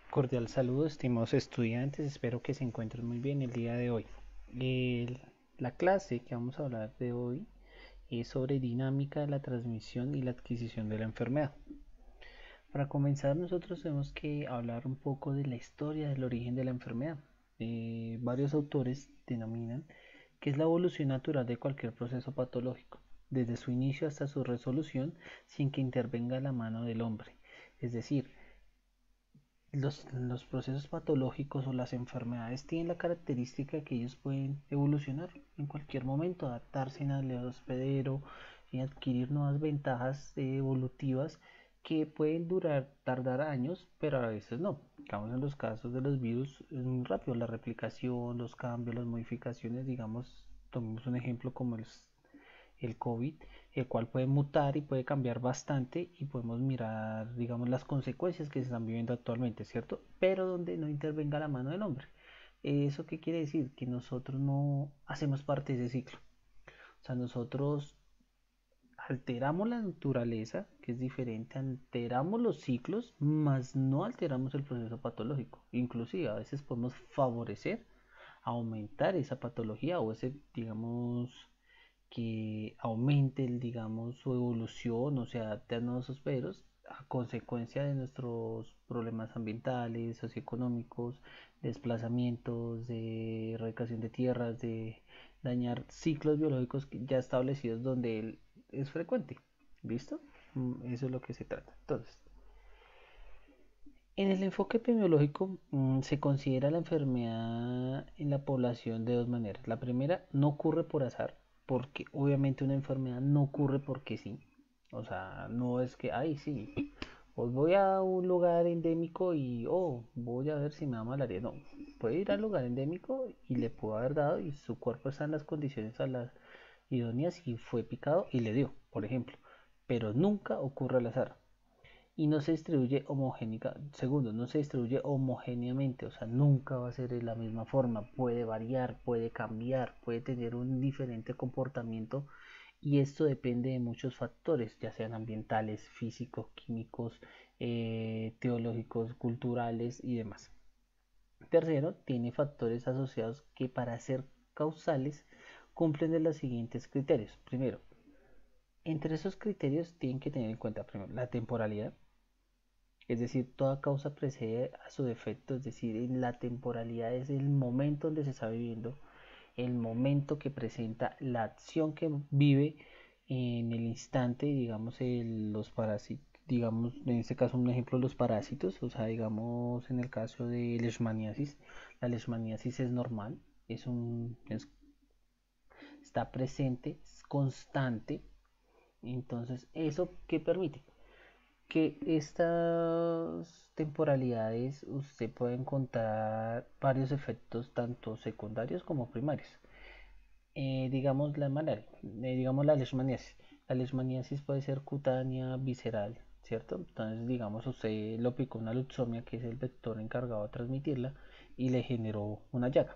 Cordial saludo, estimados estudiantes, espero que se encuentren muy bien el día de hoy. El- la clase que vamos a hablar de hoy es sobre dinámica de la transmisión y la adquisición de la enfermedad. Para comenzar, nosotros tenemos que hablar un poco de la historia del origen de la enfermedad. Varios autores denominan que es la evolución natural de cualquier proceso patológico, desde su inicio hasta su resolución, sin que intervenga la mano del hombre. Es decir, los procesos patológicos o las enfermedades tienen la característica que ellos pueden evolucionar en cualquier momento, adaptarse al hospedero y adquirir nuevas ventajas evolutivas que pueden tardar años, pero a veces no. Digamos, en los casos de los virus es muy rápido la replicación, los cambios, las modificaciones, digamos, tomemos un ejemplo como el COVID, el cual puede mutar y puede cambiar bastante y podemos mirar, digamos, las consecuencias que se están viviendo actualmente, ¿cierto? Pero donde no intervenga la mano del hombre. ¿Eso qué quiere decir? Que nosotros no hacemos parte de ese ciclo. O sea, nosotros alteramos la naturaleza, que es diferente, alteramos los ciclos, mas no alteramos el proceso patológico. Inclusive a veces podemos favorecer, aumentar esa patología o ese, digamos, que aumente, digamos, su evolución o se adapte a nuevos hospederos a consecuencia de nuestros problemas ambientales, socioeconómicos, desplazamientos, de erradicación de tierras, de dañar ciclos biológicos ya establecidos donde él es frecuente. ¿Listo? Eso es lo que se trata. Entonces, en el enfoque epidemiológico se considera la enfermedad en la población de dos maneras. La primera, no ocurre por azar, porque obviamente una enfermedad no ocurre porque sí. O sea, no es que, ay, sí, pues voy a un lugar endémico y, oh, voy a ver si me da malaria. No, puede ir al lugar endémico y le pudo haber dado y su cuerpo está en las condiciones a las idóneas y fue picado y le dio, por ejemplo. Pero nunca ocurre al azar y no se distribuye homogénica, segundo, no se distribuye homogéneamente, o sea, nunca va a ser de la misma forma, puede variar, puede cambiar, puede tener un diferente comportamiento y esto depende de muchos factores, ya sean ambientales, físicos, químicos, teológicos, culturales y demás. Tercero, tiene factores asociados que para ser causales cumplen de los siguientes criterios. Primero, entre esos criterios tienen que tener en cuenta primero la temporalidad, es decir, toda causa precede a su defecto, es decir, en la temporalidad es el momento donde se está viviendo, el momento que presenta la acción que vive en el instante, digamos, los parásitos, digamos, en este caso un ejemplo, los parásitos, o sea, digamos, en el caso de leishmaniasis, la leishmaniasis es normal, está presente, es constante, entonces, ¿eso qué permite? Que estas temporalidades usted puede encontrar varios efectos tanto secundarios como primarios. Digamos la malaria, digamos la leishmaniasis. La leishmaniasis puede ser cutánea, visceral, ¿cierto? Entonces, digamos, usted lo picó una luxomia, que es el vector encargado de transmitirla, y le generó una llaga.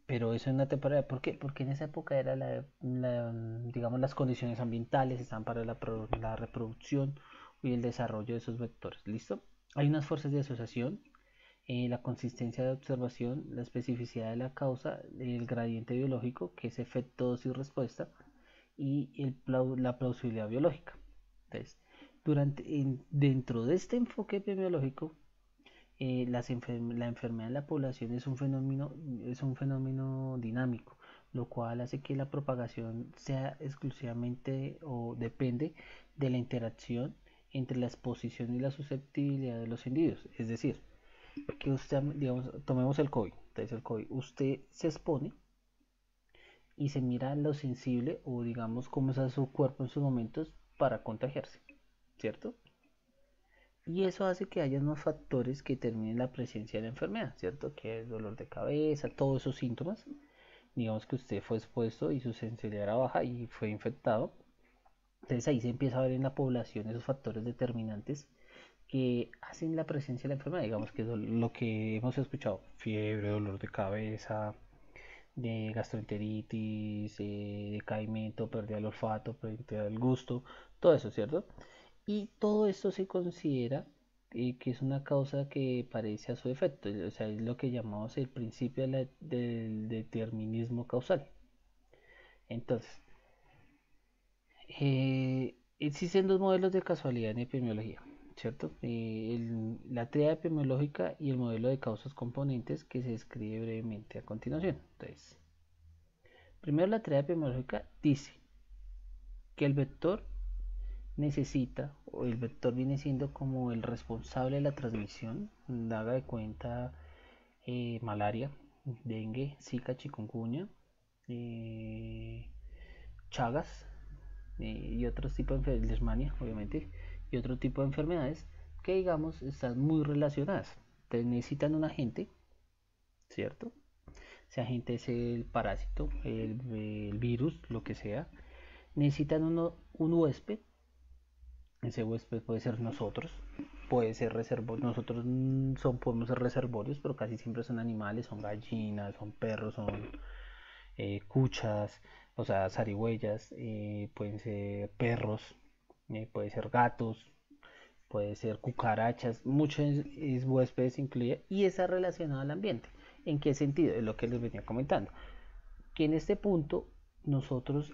Pero eso en una temporada, ¿por qué? Porque en esa época era digamos, las condiciones ambientales estaban para la reproducción y el desarrollo de esos vectores. ¿Listo? Hay unas fuerzas de asociación, la consistencia de observación, la especificidad de la causa, el gradiente biológico, que es efecto dosis y respuesta, y la plausibilidad biológica. Entonces, dentro de este enfoque epidemiológico, la enfermedad en la población es un fenómeno dinámico, lo cual hace que la propagación sea exclusivamente o depende de la interacción entre la exposición y la susceptibilidad de los individuos. Es decir, que usted, digamos, tomemos el COVID. Entonces, el COVID, usted se expone y se mira lo sensible o digamos cómo está su cuerpo en sus momentos para contagiarse, ¿cierto? Y eso hace que haya unos factores que determinen la presencia de la enfermedad, ¿cierto? Que es dolor de cabeza, todos esos síntomas. Digamos que usted fue expuesto y su sensibilidad era baja y fue infectado. Entonces ahí se empieza a ver en la población esos factores determinantes que hacen la presencia de la enfermedad. Digamos que es lo que hemos escuchado. Fiebre, dolor de cabeza, de gastroenteritis, decaimiento, pérdida del olfato, pérdida del gusto, todo eso, ¿cierto? Y todo esto se considera que es una causa que parece a su efecto, o sea, es lo que llamamos el principio del determinismo causal. Entonces, existen dos modelos de casualidad en epidemiología, ¿cierto? La teoría epidemiológica y el modelo de causas componentes que se describe brevemente a continuación. Entonces, primero la teoría epidemiológica dice que el vector necesita, o el vector viene siendo como el responsable de la transmisión, haga de cuenta malaria, dengue, zika, chikungunya, eh, chagas, y otros tipos de leishmania, obviamente, y otro tipo de enfermedades que digamos están muy relacionadas. Entonces necesitan un agente, ¿cierto? Ese agente es el parásito, el virus, lo que sea. Necesitan un huésped. Ese huésped puede ser nosotros, puede ser reservorio. Nosotros podemos ser reservorios, pero casi siempre son animales, son gallinas, son perros, son cuchas, o sea, zarigüeyas, pueden ser perros, puede ser gatos, puede ser cucarachas, muchos huéspedes incluye y está relacionado al ambiente. ¿En qué sentido? Es lo que les venía comentando. Que en este punto nosotros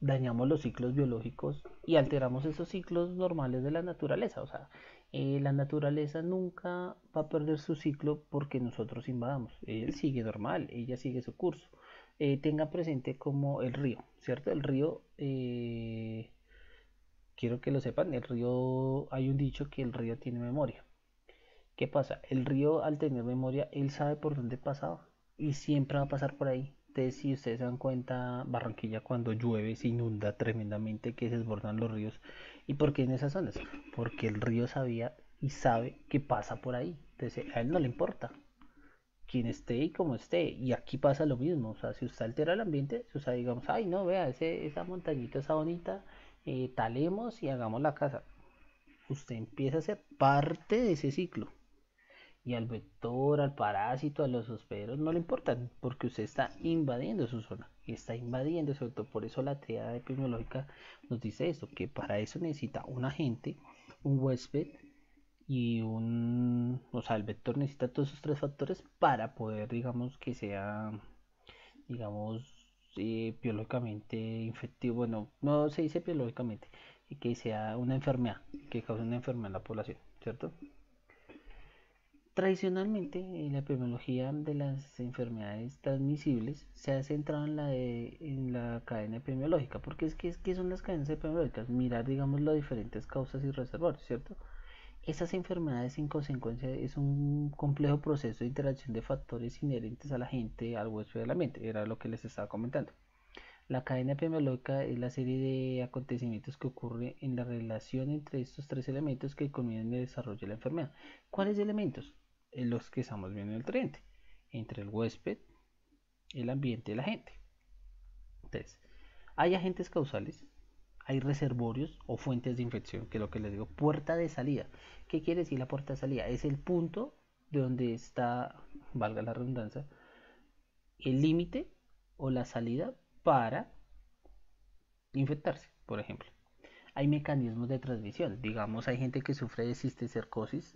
dañamos los ciclos biológicos y alteramos esos ciclos normales de la naturaleza. O sea, la naturaleza nunca va a perder su ciclo porque nosotros invadamos. Ella sigue normal, ella sigue su curso. Tenga presente como el río, ¿cierto? El río, quiero que lo sepan, el río, hay un dicho que el río tiene memoria. ¿Qué pasa? El río al tener memoria, él sabe por dónde pasaba y siempre va a pasar por ahí. Entonces, si ustedes se dan cuenta, Barranquilla cuando llueve se inunda tremendamente, que se desbordan los ríos. ¿Y por qué en esas zonas? Porque el río sabía y sabe que pasa por ahí. Entonces, a él no le importa quien esté y como esté. Y aquí pasa lo mismo. O sea, si usted altera el ambiente, o sea, digamos, ay, no, vea, esa montañita está bonita, talemos y hagamos la casa. Usted empieza a ser parte de ese ciclo. Y al vector, al parásito, a los hospederos no le importan, porque usted está invadiendo su zona, y está invadiendo su vector. Por eso la teoría epidemiológica nos dice esto, que para eso necesita un agente, un huésped o sea, el vector necesita todos esos tres factores para poder, digamos, que sea, digamos, biológicamente infectivo. Bueno, no se dice biológicamente, que sea una enfermedad, que cause una enfermedad en la población, ¿cierto? Tradicionalmente, la epidemiología de las enfermedades transmisibles se ha centrado en la cadena epidemiológica, porque ¿qué son las cadenas epidemiológicas? Mirar, digamos, las diferentes causas y reservorios, ¿cierto? Esas enfermedades, en consecuencia, es un complejo proceso de interacción de factores inherentes a la gente, al huésped del ambiente, era lo que les estaba comentando. La cadena epidemiológica es la serie de acontecimientos que ocurre en la relación entre estos tres elementos que culminan en el desarrollo de la enfermedad. ¿Cuáles elementos? Los que estamos viendo en el tridente, entre el huésped, el ambiente y la gente. Entonces, hay agentes causales, hay reservorios o fuentes de infección, que es lo que les digo, puerta de salida. ¿Qué quiere decir la puerta de salida? Es el punto de donde está, valga la redundancia, el límite o la salida para infectarse, por ejemplo. Hay mecanismos de transmisión. Digamos, hay gente que sufre de cisticercosis,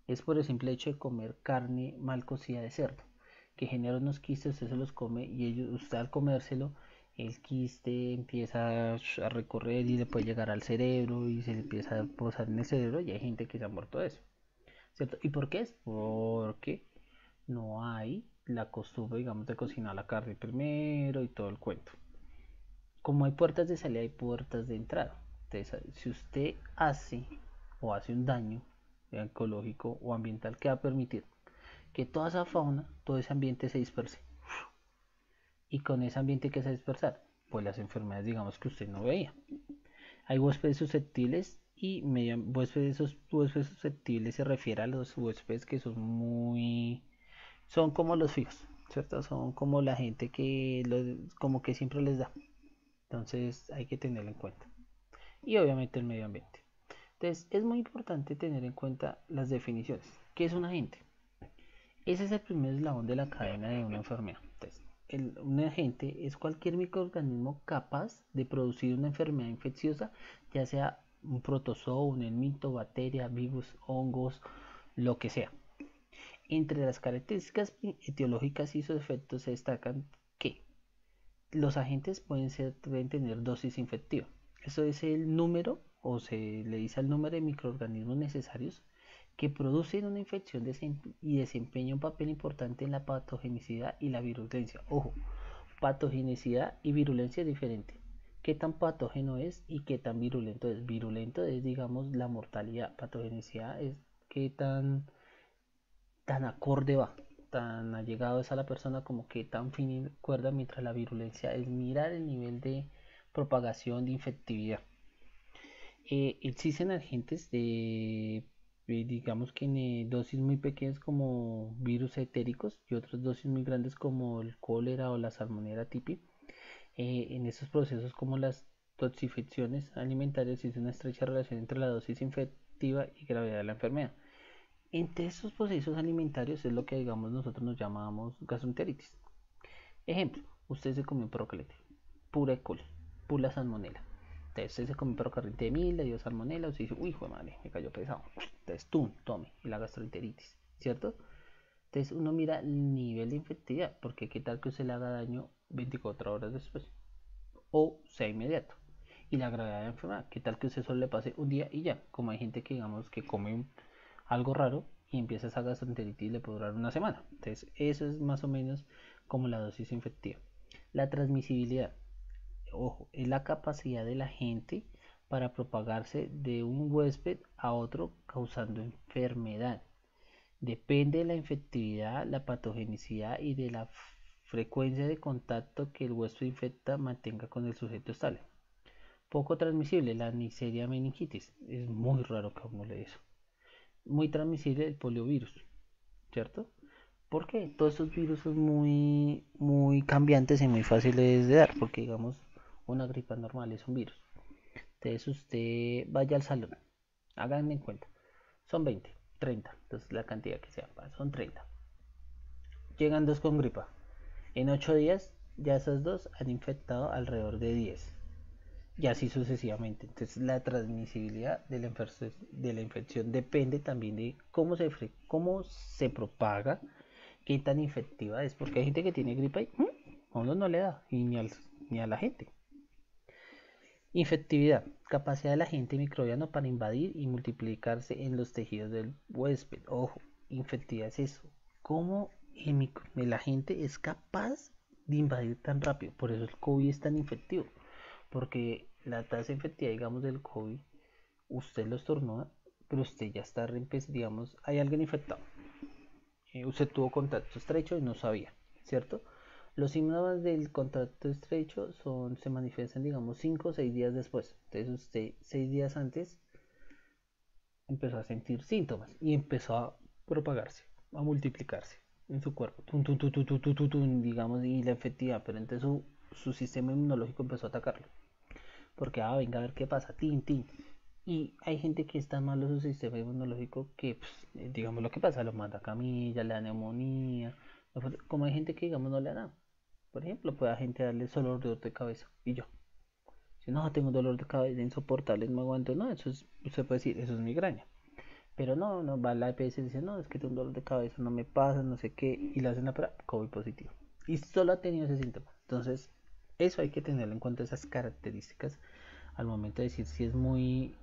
es por el simple hecho de comer carne mal cocida de cerdo, que genera unos quistes, usted se los come y usted al comérselo, el quiste empieza a recorrer y le puede llegar al cerebro y se le empieza a posar en el cerebro y hay gente que se ha muerto de eso, ¿cierto? ¿Y por qué es? Porque no hay la costumbre, digamos, de cocinar la carne primero y todo el cuento. Como hay puertas de salida, hay puertas de entrada. Entonces, si usted hace un daño ecológico o ambiental, que va a permitir que toda esa fauna, todo ese ambiente se disperse. Y con ese ambiente que se dispersa, pues las enfermedades, digamos, que usted no veía. Hay huéspedes susceptibles y esos huéspedes susceptibles se refiere a los huéspedes que son como los fijos, ¿cierto? Son como la gente como que siempre les da. Entonces hay que tenerlo en cuenta. Y obviamente el medio ambiente. Entonces es muy importante tener en cuenta las definiciones. ¿Qué es un agente? Ese es el primer eslabón de la cadena de una enfermedad. Entonces, un agente es cualquier microorganismo capaz de producir una enfermedad infecciosa, ya sea un protozoo, un helminto, bacteria, virus, hongos, lo que sea. Entre las características etiológicas y sus efectos se destacan que los agentes pueden tener dosis infectiva. Eso es el número, o se le dice el número de microorganismos necesarios que producen una infección y desempeñan un papel importante en la patogenicidad y la virulencia. Ojo, patogenicidad y virulencia es diferente. ¿Qué tan patógeno es y qué tan virulento es? Virulento es, digamos, la mortalidad. Patogenicidad es qué tan acorde va, tan allegado es a la persona, como que tan fin y cuerda, mientras la virulencia es mirar el nivel de propagación de infectividad. Existen agentes digamos que en dosis muy pequeñas como virus etéricos y otras dosis muy grandes como el cólera o la salmonella tipi. En estos procesos como las toxinfecciones alimentarias existe una estrecha relación entre la dosis infectiva y gravedad de la enfermedad. Entre estos procesos alimentarios es lo que digamos nosotros nos llamamos gastroenteritis. Ejemplo, usted se comió un perro caliente, pura E. coli, pura salmonela. Entonces usted se comió un perro caliente de 1000, le dio salmonela, usted dice, uy, fue madre, me cayó pesado. Entonces tú, tome, y la gastroenteritis, ¿cierto? Entonces uno mira el nivel de infectividad, porque qué tal que usted le haga daño 24 horas después, o sea inmediato. Y la gravedad de la enfermedad, qué tal que usted solo le pase un día y ya, como hay gente que digamos que come algo raro y empieza esa gastroenteritis y le puede durar una semana. Entonces eso es más o menos como la dosis infectiva. La transmisibilidad, ojo, es la capacidad de la gente para propagarse de un huésped a otro causando enfermedad. Depende de la infectividad, la patogenicidad y de la frecuencia de contacto que el huésped infecta mantenga con el sujeto estable. Poco transmisible, la Neisseria meningitis. Es muy raro que a uno le dé eso. Muy transmisible el poliovirus, ¿cierto? Porque todos estos virus son muy cambiantes y muy fáciles de dar, porque digamos una gripa normal es un virus. Entonces usted vaya al salón, hagan en cuenta, son 20, 30, entonces la cantidad que sea, son 30. Llegan dos con gripa, en 8 días ya esas dos han infectado alrededor de 10 y así sucesivamente. Entonces la transmisibilidad de la infección depende también de cómo se propaga, qué tan efectiva es, porque hay gente que tiene gripa y a uno no le da, y ni a la gente. Infectividad, capacidad del agente microbiano para invadir y multiplicarse en los tejidos del huésped. Ojo, infectividad es eso, cómo el agente es capaz de invadir tan rápido, por eso el COVID es tan infectivo, porque la tasa de infectividad, digamos, del COVID, usted lo estornuda, pero usted ya está, digamos, hay alguien infectado, usted tuvo contacto estrecho y no sabía, ¿cierto? Los síntomas del contacto estrecho se manifiestan, digamos, 5 o 6 días después. Entonces usted 6 días antes empezó a sentir síntomas y empezó a propagarse, a multiplicarse en su cuerpo, digamos, y la efectividad, pero entonces su sistema inmunológico empezó a atacarlo. Porque, venga a ver qué pasa, tin, tin. Y hay gente que está malo su sistema inmunológico que, pues, digamos lo que pasa, lo manda a camilla, le da neumonía. Como hay gente que, digamos, no le da nada. Por ejemplo, puede a gente darle solo dolor de cabeza. Y yo, si no, tengo un dolor de cabeza insoportable, no aguanto. No, eso es, usted puede decir, eso es migraña. Pero no, va a la EPS y dice, no, es que tengo un dolor de cabeza, no me pasa, no sé qué. Y le hacen la prueba, COVID positivo. Y solo ha tenido ese síntoma. Entonces, eso hay que tenerlo en cuenta, esas características al momento de decir si es muy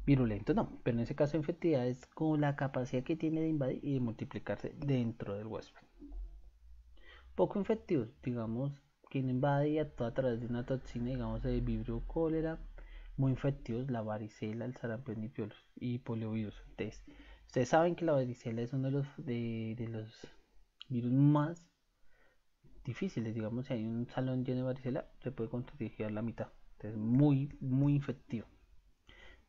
virulento, no, pero en ese caso infectividad es con la capacidad que tiene de invadir y de multiplicarse dentro del huésped. Poco infectivos, digamos, quien invade y actúa a través de una toxina, digamos, de vibrio cólera, muy infectivos, la varicela, el sarampión y poliovirus. Entonces, ustedes saben que la varicela es uno de los virus más difíciles, digamos, si hay un salón lleno de varicela, se puede contagiar la mitad. Entonces, muy infectivo.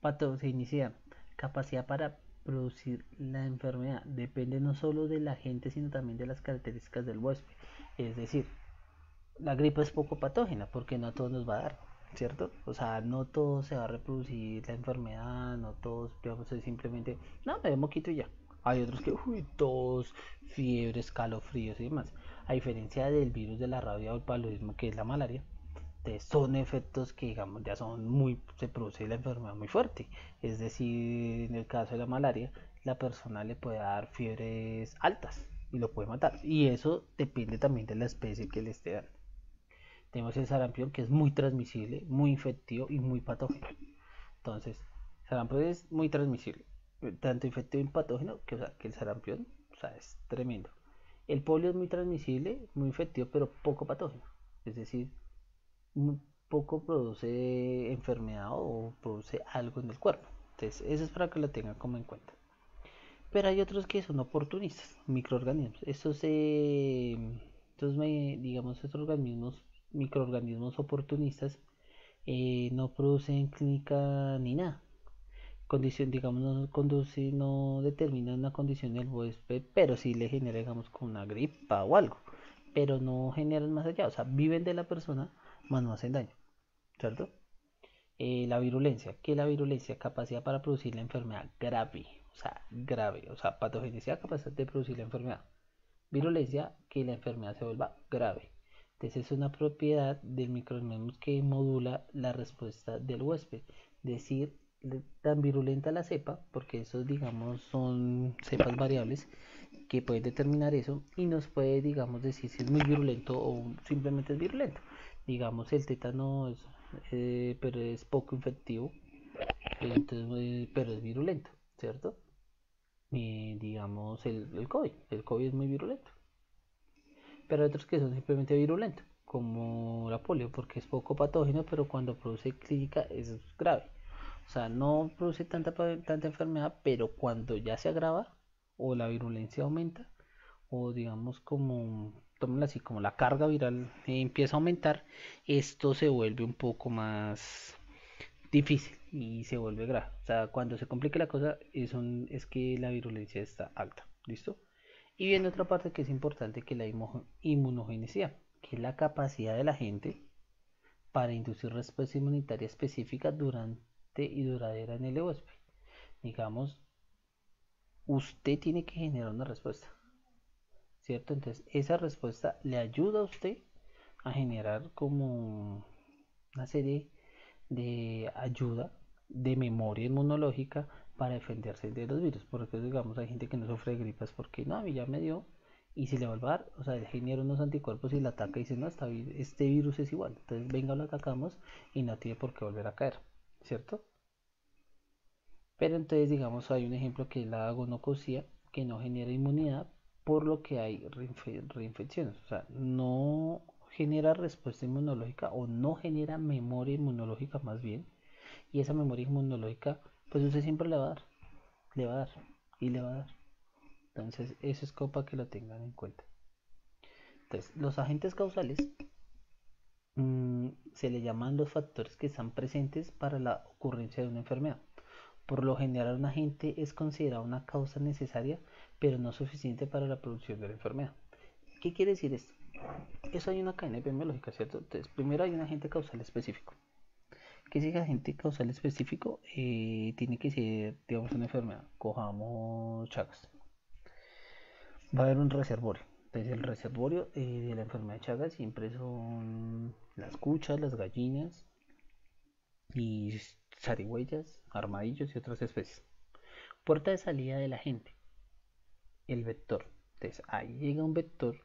Patogenicidad, capacidad para producir la enfermedad, depende no solo del agente, sino también de las características del huésped. Es decir, la gripe es poco patógena porque no a todos nos va a dar, ¿cierto? O sea, no todo se va a reproducir la enfermedad, no todos, digamos, es simplemente, no, me da moquito y ya. Hay otros que, tos, fiebre, escalofríos y demás. A diferencia del virus de la rabia o el paludismo, que es la malaria, Entonces, son efectos que, digamos, ya son se produce la enfermedad muy fuerte. Es decir, en el caso de la malaria, la persona le puede dar fiebres altas y lo puede matar. Y eso depende también de la especie que le esté dando. Tenemos el sarampión, que es muy transmisible, muy infectivo y muy patógeno. Entonces, el sarampión es muy transmisible, tanto infectivo y patógeno, que, o sea, que el sarampión, o sea, es tremendo. El polio es muy transmisible, muy infectivo, pero poco patógeno. Es decir, muy poco produce enfermedad o produce algo en el cuerpo. Entonces, eso es para que lo tengan como en cuenta. Pero hay otros que son oportunistas, microorganismos. Digamos, estos organismos, microorganismos oportunistas, no producen clínica ni nada. Condición, digamos, no conduce, no determina una condición del huésped, pero sí le genera, digamos, con una gripa o algo. Pero no generan más allá, o sea, viven de la persona, más no hacen daño, ¿cierto? La virulencia, que la virulencia capacidad para producir la enfermedad grave, o sea, patogenicidad, capacidad de producir la enfermedad. Virulencia, que la enfermedad se vuelva grave. Entonces es una propiedad del microorganismo que modula la respuesta del huésped. Decir, tan virulenta la cepa, porque esos, digamos, son cepas variables que pueden determinar eso y nos puede, digamos, decir si es muy virulento o simplemente es virulento. Digamos, el tétano pero es poco infectivo, pero es virulento, ¿cierto? Digamos, el COVID es muy virulento, pero hay otros que son simplemente virulentos, como la polio, porque es poco patógeno, pero cuando produce clínica es grave. O sea, no produce tanta enfermedad, pero cuando ya se agrava o la virulencia aumenta, o digamos como, tómenlo así, como la carga viral empieza a aumentar, esto se vuelve un poco más difícil y se vuelve grave. O sea, cuando se complica la cosa es que la virulencia está alta. ¿Listo? Y viene otra parte que es importante, que es la inmunogenicidad, que es la capacidad de la gente para inducir respuesta inmunitaria específica durante y duradera en el huésped. Digamos, usted tiene que generar una respuesta, ¿cierto? Entonces, esa respuesta le ayuda a usted a generar como una serie de ayuda de memoria inmunológica para defenderse de los virus. Porque digamos, hay gente que no sufre de gripas porque no, a mí ya me dio. Y si le va a dar, o sea, él genera unos anticuerpos y la ataca y dice, no, este virus es igual. Entonces, venga, lo atacamos y no tiene por qué volver a caer, ¿cierto? Pero entonces, digamos, hay un ejemplo que es la gonococía, que no genera inmunidad, por lo que hay reinfecciones. O sea, no genera respuesta inmunológica o no genera memoria inmunológica más bien. Y esa memoria inmunológica, pues usted siempre le va a dar, le va a dar y le va a dar. Entonces, eso es como para que lo tengan en cuenta. Entonces, los agentes causales se le llaman los factores que están presentes para la ocurrencia de una enfermedad. Por lo general, un agente es considerado una causa necesaria, pero no suficiente para la producción de la enfermedad. ¿Qué quiere decir esto? Eso hay una cadena epidemiológica, ¿cierto? Entonces, primero hay un agente causal específico. ¿Qué es ese agente causal específico? Tiene que ser, digamos, una enfermedad. Cojamos Chagas. Va a haber un reservorio. Entonces, el reservorio de la enfermedad de Chagas siempre son las cuchas, las gallinas y zarigüeyas, armadillos y otras especies. Puerta de salida de la gente, el vector. Entonces ahí llega un vector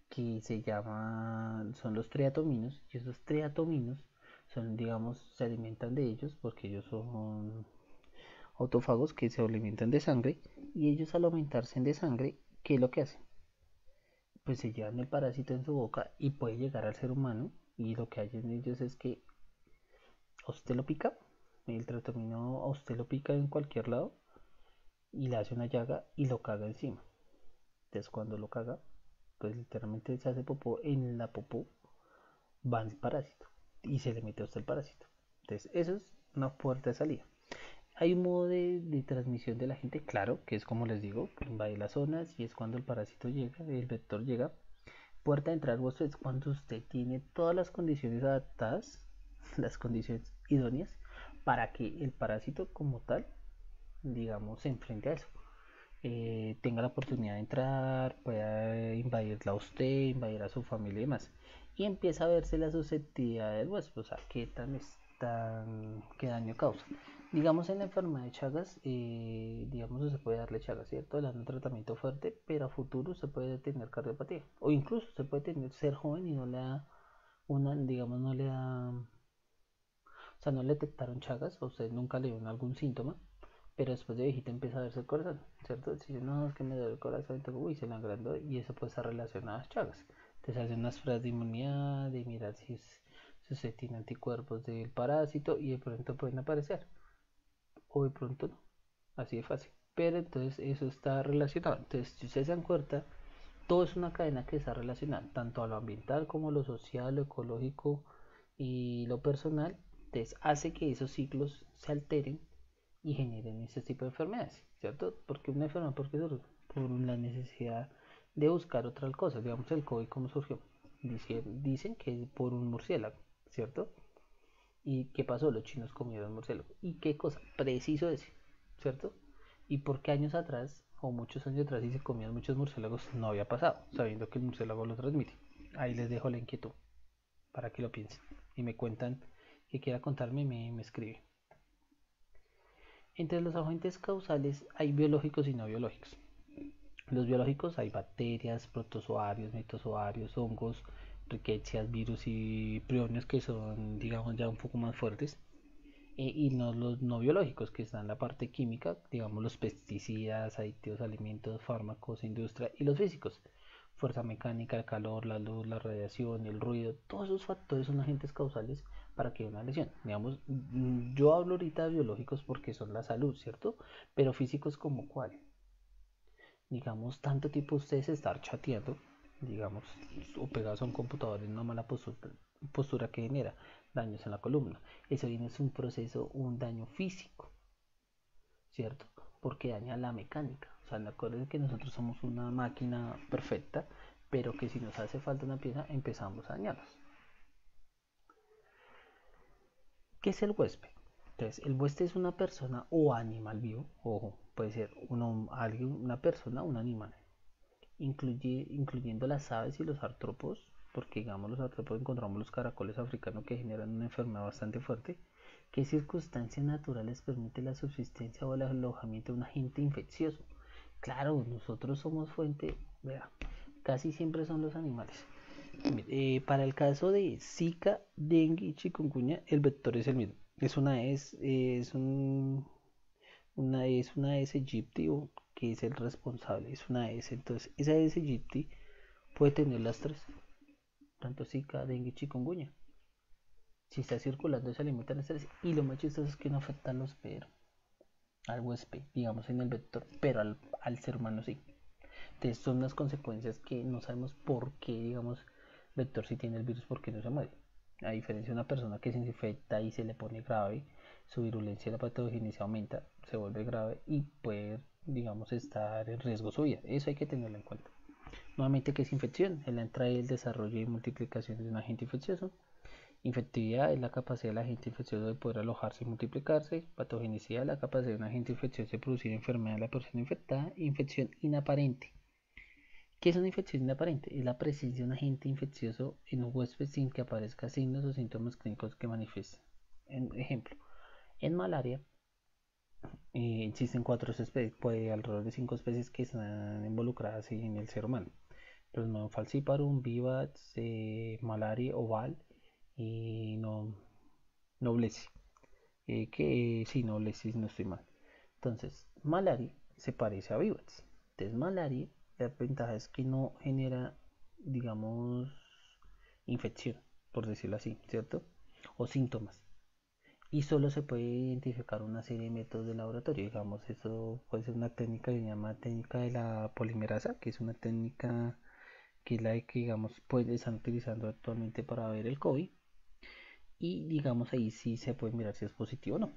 que son los triatominos, y esos triatominos son, digamos, se alimentan de ellos porque ellos son autófagos que se alimentan de sangre, y ellos al alimentarse de sangre, ¿qué es lo que hacen? Pues se llevan el parásito en su boca y puede llegar al ser humano, y lo que hay en ellos es que a usted lo pica, el triatomino a usted lo pica en cualquier lado y le hace una llaga y lo caga encima. Entonces cuando lo caga, pues literalmente se hace popó, en la popó va el parásito y se le mete a usted el parásito. Entonces eso es una puerta de salida. Hay un modo de transmisión de la gente, claro, que es como les digo, que invade las zonas y es cuando el parásito llega, el vector llega. Puerta de entrada es cuando usted tiene todas las condiciones adaptadas, las condiciones idóneas, para que el parásito como tal, digamos, se enfrente a eso. tenga la oportunidad de entrar, pueda invadirla a usted, invadir a su familia y demás. Y empieza a verse la susceptibilidad del huésped, o sea, qué daño causa. Digamos en la enfermedad de Chagas, digamos se puede darle Chagas, ¿cierto? Le dan un tratamiento fuerte, pero a futuro se puede tener cardiopatía. O incluso se puede tener ser joven y no le da digamos, no le da, o sea, no le detectaron Chagas, o usted nunca le dio algún síntoma, pero después de viejita empieza a verse el corazón, ¿cierto? Si no, es que me duele el corazón, entonces, uy, se le agrandó y eso puede estar relacionado a las Chagas. Entonces hacen unas pruebas de inmunidad, de mirar si usted tiene anticuerpos del parásito y de pronto pueden aparecer, o de pronto no, así de fácil. Pero entonces eso está relacionado. Entonces, si ustedes se dan cuenta, todo es una cadena que está relacionada tanto a lo ambiental como lo social, lo ecológico y lo personal. Entonces hace que esos ciclos se alteren y generen ese tipo de enfermedades, ¿cierto? Porque una enfermedad, porque surge por la necesidad de buscar otras cosas. Digamos, el COVID, ¿cómo surgió? Dicen que es por un murciélago, ¿cierto? ¿Y qué pasó? Los chinos comieron murciélago. ¿Y qué cosa? Preciso ese, ¿cierto? Y porque años atrás, o muchos años atrás, si se comían muchos murciélagos, no había pasado, sabiendo que el murciélago lo transmite. Ahí les dejo la inquietud para que lo piensen. Y me cuentan que quiera contarme, me escribe. Entre los agentes causales hay biológicos y no biológicos. Los biológicos hay bacterias, protozoarios, mitozoarios, hongos, riquecias, virus y prionios que son, digamos, ya un poco más fuertes. Y no los no biológicos que están en la parte química, digamos los pesticidas, aditivos, alimentos, fármacos, industria y los físicos. Fuerza mecánica, el calor, la luz, la radiación, el ruido, todos esos factores son agentes causales para que haya una lesión. Digamos, yo hablo ahorita de biológicos porque son la salud, ¿cierto? Pero físicos como cuál. Digamos, tanto tipo ustedes estar chateando, digamos, o pegados a un computador en una mala postura que genera daños en la columna. Eso viene es un proceso, un daño físico, ¿cierto? Porque daña la mecánica. O sea, acuérdense que nosotros somos una máquina perfecta, pero que si nos hace falta una pieza, empezamos a dañarnos. ¿Qué es el huésped? Entonces, el huésped es una persona o animal vivo, ojo, puede ser alguien, una persona o un animal, incluyendo las aves y los artrópodos, porque digamos los artrópodos encontramos los caracoles africanos que generan una enfermedad bastante fuerte. ¿Qué circunstancias naturales permite la subsistencia o el alojamiento de un agente infeccioso? Claro, nosotros somos fuente, vea, casi siempre son los animales. Para el caso de Zika, dengue y chikungunya, el vector es el mismo. Es una S. aegypti que es el responsable, es una S. Entonces, esa S. aegypti puede tener las tres, tanto Zika, dengue y chikungunya. Si está circulando, se alimentan las tres. Y lo más chistoso es que no afecta al huésped, digamos en el vector, pero al ser humano sí. Entonces, son las consecuencias que no sabemos por qué, digamos, el vector si tiene el virus, porque no se muere. A diferencia de una persona que se infecta y se le pone grave, su virulencia y la patogenicidad aumenta, se vuelve grave y puede, digamos, estar en riesgo su vida. Eso hay que tenerlo en cuenta. Nuevamente, ¿qué es infección? Es la entrada y el desarrollo y multiplicación de un agente infeccioso. Infectividad es la capacidad del agente infeccioso de poder alojarse y multiplicarse. Patogenicidad es la capacidad de un agente infeccioso de producir enfermedad en la persona infectada. Infección inaparente. ¿Qué es una infección inaparente? Es la presencia de un agente infeccioso en un huésped sin que aparezcan signos o síntomas clínicos que manifiesten. Ejemplo, en malaria existen cuatro especies, puede alrededor de 5 especies que están involucradas en el ser humano. Plasmodium falciparum, vivax, malaria oval y no, noblesse. Que sí, noblesse, no estoy mal. Entonces, malaria se parece a vivax. Entonces, malaria, la ventaja es que no genera, digamos, infección, por decirlo así, ¿cierto? O síntomas. Y solo se puede identificar una serie de métodos de laboratorio. Digamos, eso puede ser una técnica que se llama técnica de la polimerasa, que es una técnica que es la que, digamos, pues están utilizando actualmente para ver el COVID. Y digamos, ahí sí se puede mirar si es positivo o no.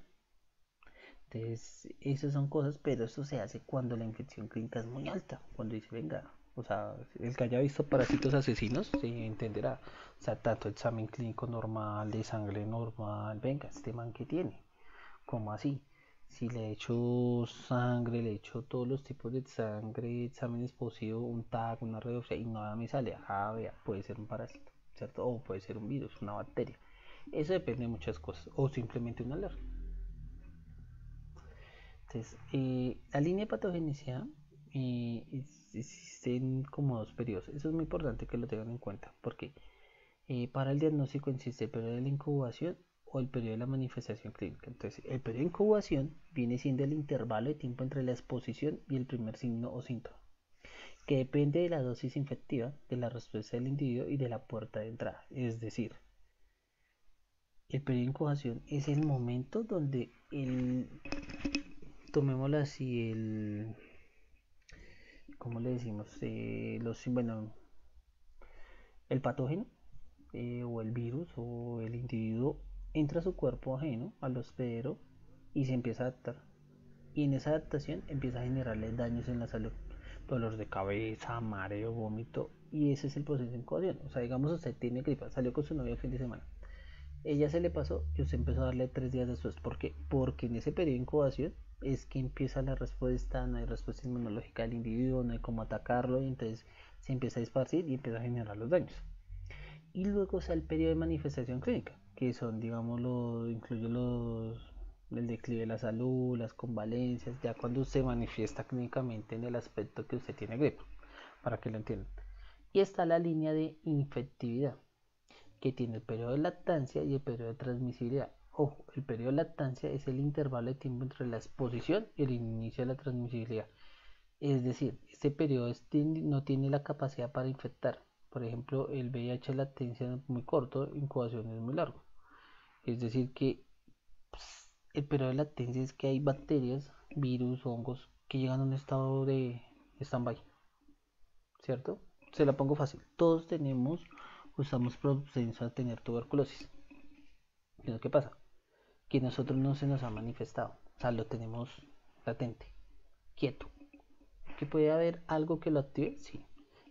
Entonces, esas son cosas, pero eso se hace cuando la infección clínica es muy alta. Cuando dice, venga, o sea, el que haya visto parásitos asesinos se entenderá. O sea, tanto examen clínico normal, de sangre normal, venga, este man que tiene, ¿cómo así? Si le he hecho sangre, le he hecho todos los tipos de sangre, exámenes positivos, un TAC, una radiografía y nada me sale. Ah, vea, puede ser un parásito, ¿cierto? O puede ser un virus, una bacteria. Eso depende de muchas cosas. O simplemente una alergia. Entonces, la línea de patogenicidad existen como dos periodos. Eso es muy importante que lo tengan en cuenta, porque para el diagnóstico existe el periodo de la incubación o el periodo de la manifestación clínica. Entonces, el periodo de incubación viene siendo el intervalo de tiempo entre la exposición y el primer signo o síntoma, que depende de la dosis infectiva, de la respuesta del individuo y de la puerta de entrada. Es decir, el periodo de incubación es el momento donde tomémoslo así, ¿cómo le decimos? Bueno, el patógeno o el virus o el individuo entra a su cuerpo ajeno, al hospedero, y se empieza a adaptar. Y en esa adaptación empieza a generarle daños en la salud. Dolor de cabeza, mareo, vómito. Y ese es el proceso de incubación. O sea, digamos usted tiene gripa, salió con su novia el fin de semana. Ella se le pasó y usted empezó a darle 3 días después. ¿Por qué? Porque en ese periodo de incubación es que empieza la respuesta, no hay respuesta inmunológica del individuo, no hay cómo atacarlo y entonces se empieza a esparcir y empieza a generar los daños. Y luego está el periodo de manifestación clínica, que son, digamos, incluye el declive de la salud, las convalencias, ya cuando se manifiesta clínicamente en el aspecto que usted tiene gripe, para que lo entiendan. Y está la línea de infectividad, que tiene el periodo de lactancia y el periodo de transmisibilidad. Ojo, el periodo de lactancia es el intervalo de tiempo entre la exposición y el inicio de la transmisibilidad. Es decir, este periodo no tiene la capacidad para infectar. Por ejemplo, el VIH latencia es muy corto, incubación es muy largo. Es decir, que el periodo de latencia es que hay bacterias, virus, hongos que llegan a un estado de stand-by, ¿cierto? Se la pongo fácil. Todos estamos propensos a tener tuberculosis. ¿Qué pasa? Que nosotros no se nos ha manifestado. O sea, lo tenemos latente, quieto. ¿Que puede haber algo que lo active? Sí.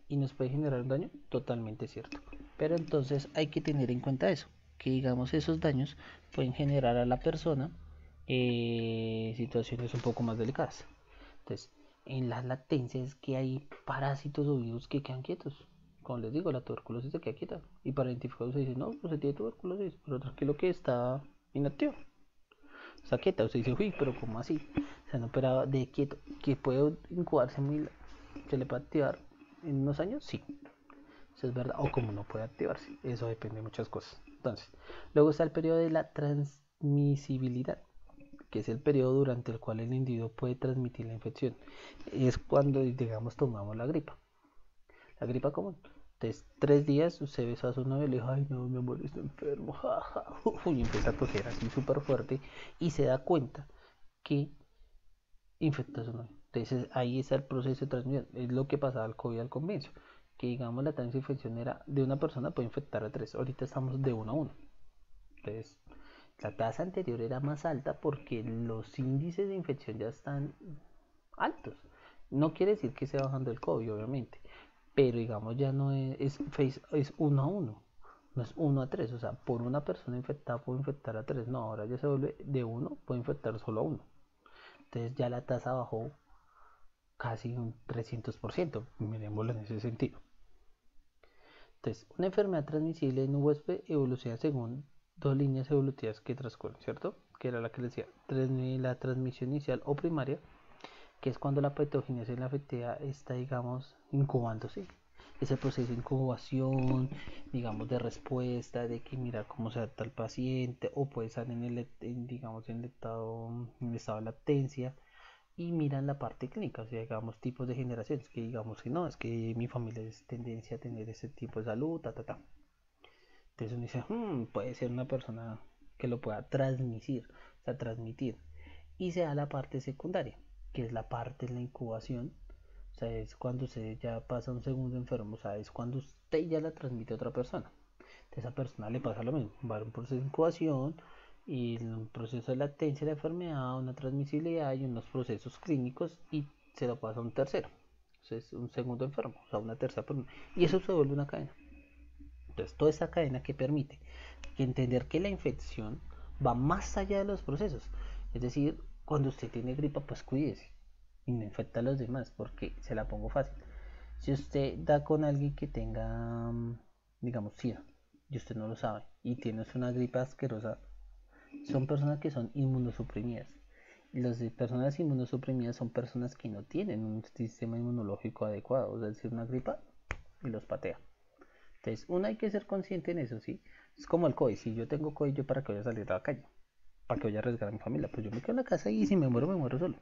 ¿Y nos puede generar un daño? Totalmente cierto. Pero entonces hay que tener en cuenta eso, que digamos esos daños pueden generar a la persona situaciones un poco más delicadas. Entonces, en las latencias que hay parásitos o virus que quedan quietos. Como les digo, la tuberculosis se queda quieta. Y para identificarlo se dice, no, pues se tiene tuberculosis, pero tranquilo que está inactivo. Está quieta. Usted dice, uy, pero ¿cómo así? Se han operado de quieto, que puede incubarse se le puede activar en unos años, sí. Eso es verdad. O como no puede activarse. Eso depende de muchas cosas. Entonces, luego está el periodo de la transmisibilidad, que es el periodo durante el cual el individuo puede transmitir la infección. Es cuando, digamos, tomamos la gripa común. Entonces, 3 días usted besó a su novio y le dijo, ay no, mi amor, está enfermo, y empieza a toser así súper fuerte y se da cuenta que infectó a su novio. Entonces, ahí está el proceso de transmisión. Es lo que pasaba al COVID al comienzo. Que digamos la tasa de infección era de una persona puede infectar a tres. Ahorita estamos de 1 a 1. Entonces, la tasa anterior era más alta porque los índices de infección ya están altos. No quiere decir que esté bajando el COVID, obviamente, pero digamos ya no es 1 a 1, no es 1 a 3, o sea, por una persona infectada puede infectar a 3, no, ahora ya se vuelve de 1, puede infectar solo a 1. Entonces ya la tasa bajó casi un 300%, miremoslo en ese sentido. Entonces, una enfermedad transmisible en un huésped evoluciona según dos líneas evolutivas que transcurren, ¿cierto? Que era la que les decía, la transmisión inicial o primaria, que es cuando la patogenia en la afectada está, digamos, incubándose. Ese proceso de incubación, digamos, de respuesta, de que mirar cómo se adapta el paciente, o puede estar digamos, en el estado de latencia, y miran la parte clínica, o sea, digamos, tipos de generaciones, que digamos que no, es que mi familia es tendencia a tener ese tipo de salud, ta, ta, ta. Entonces uno dice, puede ser una persona que lo pueda transmitir, o sea, transmitir. Y se da la parte secundaria, que es la parte de la incubación, o sea, es cuando usted ya pasa a un segundo enfermo, o sea, es cuando usted ya la transmite a otra persona. A esa persona le pasa lo mismo, va a un proceso de incubación y un proceso de latencia de la enfermedad, una transmisibilidad y unos procesos clínicos y se lo pasa a un tercero. Entonces, un segundo enfermo, o sea, una tercera persona. Y eso se vuelve una cadena. Entonces, toda esta cadena que permite entender que la infección va más allá de los procesos. Es decir, cuando usted tiene gripa, pues cuídese y no infecta a los demás, porque se la pongo fácil. Si usted da con alguien que tenga, digamos, SIDA, y usted no lo sabe, y tiene una gripa asquerosa, son personas que son inmunosuprimidas. Y las personas inmunosuprimidas son personas que no tienen un sistema inmunológico adecuado, es decir, una gripa y los patea. Entonces, uno hay que ser consciente en eso, ¿sí? Es como el COVID. Si yo tengo COVID, ¿yo para qué voy a salir a la calle? ¿Para qué voy a arriesgar a mi familia? Pues yo me quedo en la casa y si me muero solo.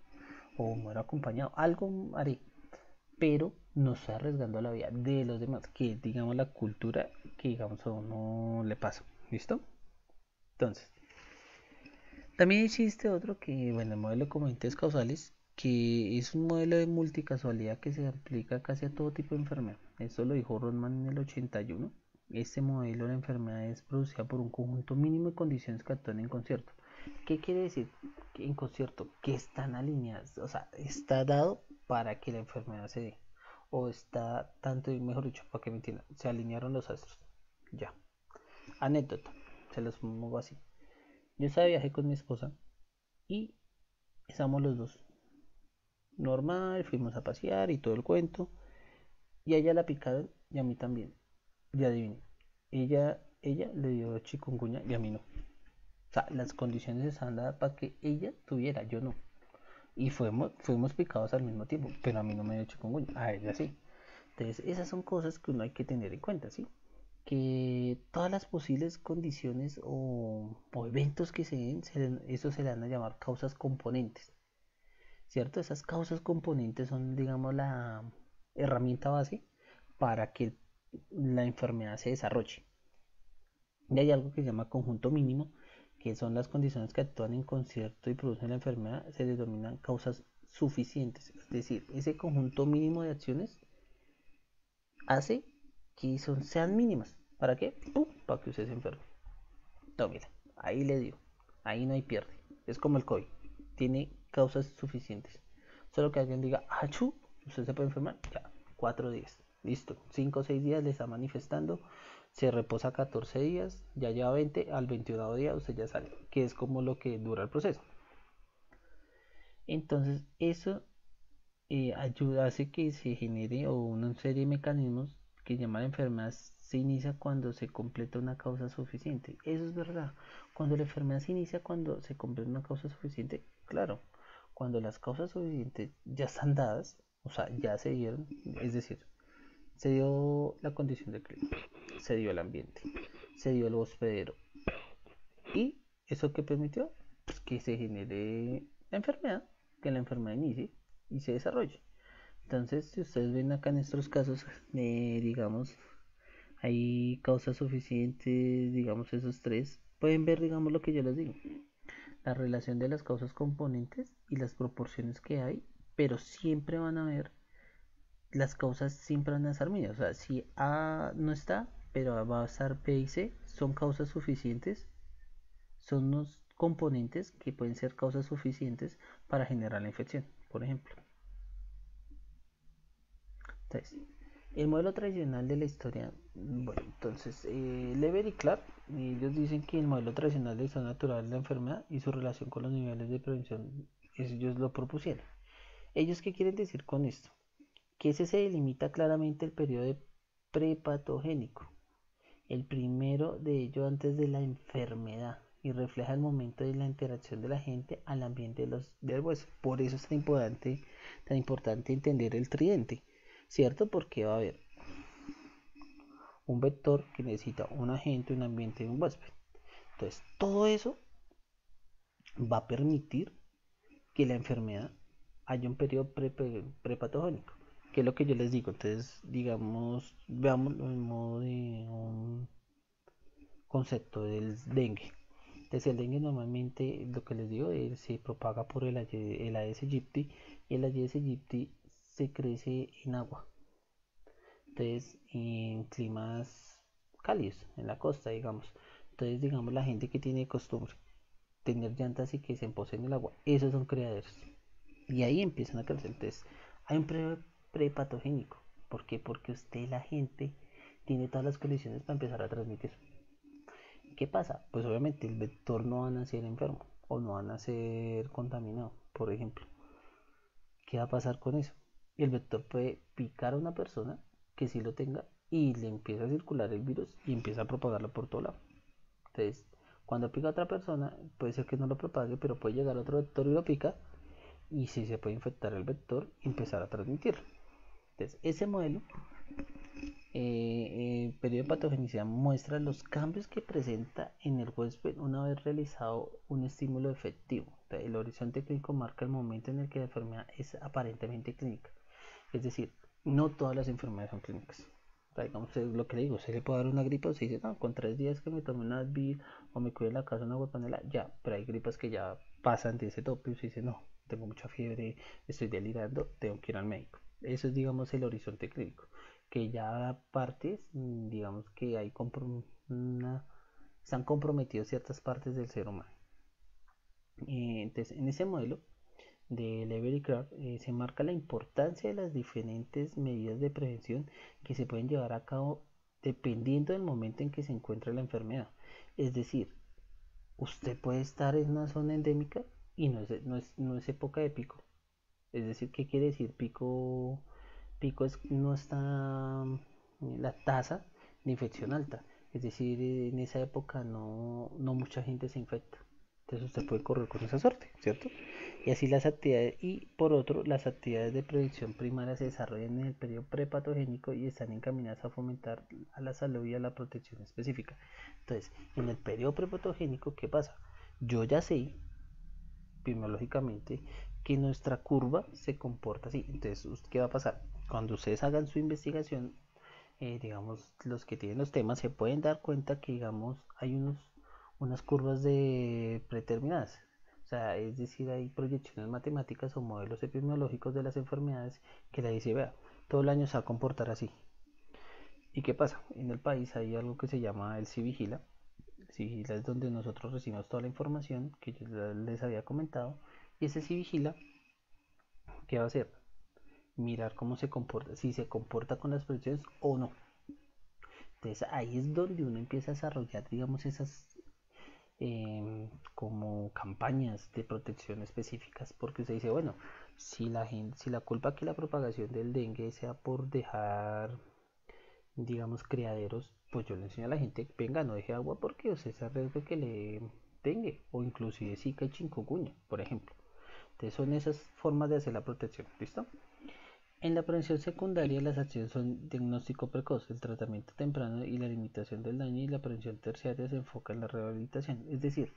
O muero acompañado. Algo haré. Pero no estoy arriesgando la vida de los demás. Que digamos la cultura que digamos a uno le pasa. ¿Listo? Entonces, también existe otro que, bueno, el modelo de componentes causales, que es un modelo de multicasualidad que se aplica casi a todo tipo de enfermedad. Eso lo dijo Rodman en el 81. Este modelo de enfermedad es producida por un conjunto mínimo de condiciones que actúan en concierto. ¿Qué quiere decir en concierto? Que están alineadas, o sea, está dado para que la enfermedad se dé. O está tanto, y mejor dicho, para que me entiendan, se alinearon los astros. Ya. Anécdota, se los pongo así. Yo estaba de viaje con mi esposa y estamos los dos. Normal, fuimos a pasear y todo el cuento. Y a ella la picaron y a mí también. Ya adiviné. Ella le dio chikungunya y a mí no. O sea, las condiciones estaban dadas para que ella tuviera, yo no. Y fuimos picados al mismo tiempo, pero a mí no me dio chikungunya, a ella sí. Entonces, esas son cosas que uno hay que tener en cuenta, ¿sí? Que todas las posibles condiciones o eventos que se den, eso se le van a llamar causas componentes. ¿Cierto? Esas causas componentes son, digamos, la herramienta base para que la enfermedad se desarrolle. Y hay algo que se llama conjunto mínimo, que son las condiciones que actúan en concierto y producen la enfermedad, se denominan causas suficientes. Es decir, ese conjunto mínimo de acciones hace que sean mínimas. ¿Para qué? ¡Pum! Para que usted se enferme. Tómela. Ahí le dio. Ahí no hay pierde. Es como el COVID. Tiene causas suficientes. Solo que alguien diga, achú, usted se puede enfermar. Ya, 4 días. Listo. 5 o 6 días le está manifestando. Se reposa 14 días. Ya lleva 20. Al 21 día usted ya sale. Que es como lo que dura el proceso. Entonces, eso ayuda, hace que se genere o una serie de mecanismos que llaman enfermedad se inicia cuando se completa una causa suficiente. Eso es verdad. Cuando la enfermedad se inicia cuando se completa una causa suficiente, claro. Cuando las causas suficientes ya están dadas, o sea, ya se dieron, es decir, se dio la condición de clima, se dio el ambiente, se dio el hospedero. ¿Y eso qué permitió? Pues que se genere la enfermedad, que la enfermedad inicie y se desarrolle. Entonces, si ustedes ven acá en estos casos, digamos, hay causas suficientes, digamos, esos tres, pueden ver, digamos, lo que yo les digo, la relación de las causas componentes y las proporciones que hay, pero siempre van a ver, las causas siempre van a estar mínimas. O sea, si A no está, pero va a estar B y C, son causas suficientes, son unos componentes que pueden ser causas suficientes para generar la infección, por ejemplo. Entonces, el modelo tradicional de la historia, bueno, entonces, Lever y Clark, ellos dicen que el modelo tradicional de historia natural de la enfermedad y su relación con los niveles de prevención, ellos lo propusieron. ¿Ellos qué quieren decir con esto? Que ese se delimita claramente el periodo de prepatogénico, el primero de ello antes de la enfermedad, y refleja el momento de la interacción de la gente al ambiente del hueso. Por eso es tan importante entender el tridente, ¿cierto? Porque va a haber un vector que necesita un agente, un ambiente y un huésped. Entonces, todo eso va a permitir que la enfermedad haya un periodo prepatogénico, que es lo que yo les digo. Entonces, digamos, veamos en modo de un concepto del dengue. Entonces, el dengue normalmente, lo que les digo, se propaga por el Aedes aegypti, y el Aedes aegypti se crece en agua. Entonces, en climas cálidos, en la costa, digamos. Entonces, digamos, la gente que tiene costumbre tener llantas y que se emposen en el agua, esos son criaderos. Y ahí empiezan a crecer. Entonces, hay un prepatogénico. ¿Por qué? Porque usted, la gente, tiene todas las condiciones para empezar a transmitir. ¿Qué pasa? Pues obviamente el vector no va a nacer enfermo o no va a nacer contaminado. por ejemplo. ¿Qué va a pasar con eso? El vector puede picar a una persona que sí lo tenga y le empieza a circular el virus y empieza a propagarlo por todo lado. Entonces, cuando pica a otra persona, puede ser que no lo propague, pero puede llegar a otro vector y lo pica, y si se puede infectar el vector y empezar a transmitirlo. Entonces, ese modelo, el periodo de patogenicidad muestra los cambios que presenta en el huésped una vez realizado un estímulo efectivo. Entonces, el horizonte clínico marca el momento en el que la enfermedad es aparentemente clínica. Es decir, no todas las enfermedades son clínicas. O sea, digamos, lo que le digo, se le puede dar una gripa, o se dice, no, con 3 días que me tome una Advil o me cuide en la casa una guapanela, ya, pero hay gripas que ya pasan de ese tope y se dice, no, tengo mucha fiebre, estoy delirando, tengo que ir al médico. Eso es, digamos, el horizonte clínico, que ya partes, digamos que hay están comprometidos ciertas partes del ser humano. Entonces, en ese modelo, de Lever y Clark, se marca la importancia de las diferentes medidas de prevención que se pueden llevar a cabo dependiendo del momento en que se encuentra la enfermedad. Es decir, usted puede estar en una zona endémica y no es época de pico. Es decir, ¿qué quiere decir pico? Pico es no está la tasa de infección alta. Es decir, en esa época no mucha gente se infecta. Entonces usted puede correr con esa suerte, ¿cierto? Y así las actividades, y por otro, las actividades de prevención primaria se desarrollan en el periodo prepatogénico y están encaminadas a fomentar a la salud y a la protección específica. Entonces, en el periodo prepatogénico, ¿qué pasa? Yo ya sé, epidemiológicamente, que nuestra curva se comporta así. Entonces, ¿qué va a pasar? Cuando ustedes hagan su investigación, digamos, los que tienen los temas se pueden dar cuenta que, digamos, hay unas curvas de predeterminadas. O sea, es decir, hay proyecciones matemáticas o modelos epidemiológicos de las enfermedades que le dice, vea, todo el año se va a comportar así. ¿Y qué pasa? En el país hay algo que se llama el Civigila. El Civigila es donde nosotros recibimos toda la información que yo les había comentado. Y ese Civigila, ¿qué va a hacer? Mirar cómo se comporta, si se comporta con las proyecciones o no. Entonces ahí es donde uno empieza a desarrollar, digamos, esas como campañas de protección específicas, porque se dice, bueno, si la culpa que la propagación del dengue sea por dejar, digamos, criaderos, pues yo le enseño a la gente, venga, no deje agua porque usted se arriesga que le dengue, o inclusive zika y chikungunya, por ejemplo. Entonces son esas formas de hacer la protección, ¿listo? En la prevención secundaria, las acciones son diagnóstico precoz, el tratamiento temprano y la limitación del daño, y la prevención terciaria se enfoca en la rehabilitación. Es decir,